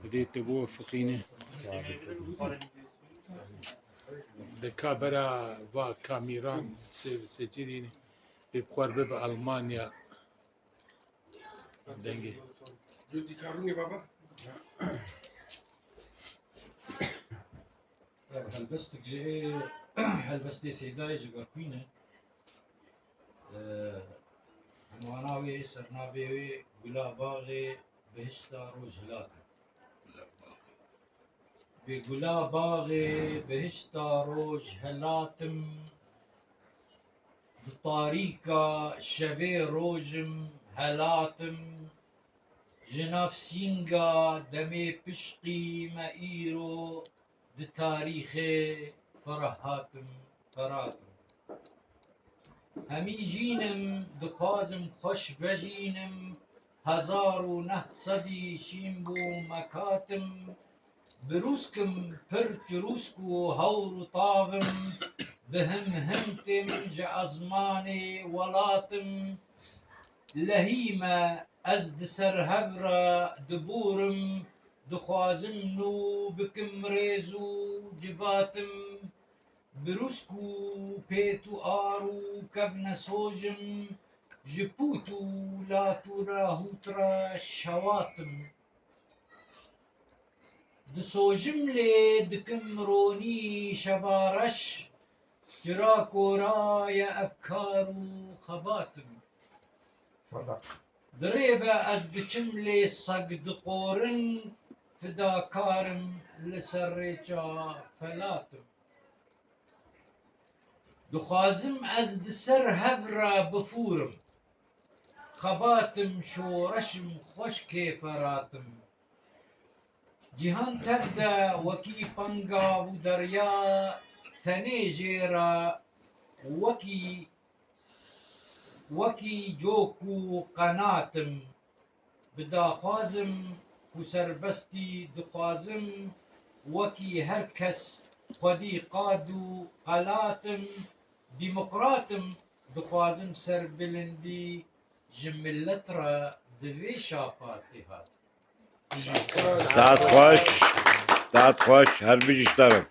بديت بو فقينه دكا برا و كاميران سجليني ببخور بب ألمانيا دنگي جدي كاروني بابا هلبستك جي هلبستي سيداي جا كوينه عنواناوي سرناوي ولا باغي بهشتا روج هلاكه بقولا باغي بهشتا روج هلاتم طاريكا شبي روجم هلاتم جناف سينغا دمي بشقي مايرو د تاريخي فرهاتم فراتم همي جينم دخوازم خوش بجينم 1900 شيمبو مكاتم بروسكم برج روسكو هور طابم بهم همتم جا أزماني ولاتم لهيمة أزد سرهبرة دبورم دخوازم نو بكم ريزو جباتم بروسكو بيتو آرو كبن سوجم جبوتو لا تورا هوترا شواتم دسوجم لي دكمروني شبارش جراكو رايا أفكارو خباتم دريبة أزدشم لي صقد قورن فداكارم لسريجا فلاتم دخوازم أزد سر هبرا بفورم خباتم شورشم خوش كيفراتم جهان تبدا وكي بانغا ودريا ثني جيرا وكي جوكو قناتم بدا خوازم كسربستي دخوازم وكي هركس خدي قادو قلاتم ديمقراطم دخوازم سر بلندي جملترا دوي شاپاتي هات ساعت خوش هر بیشترم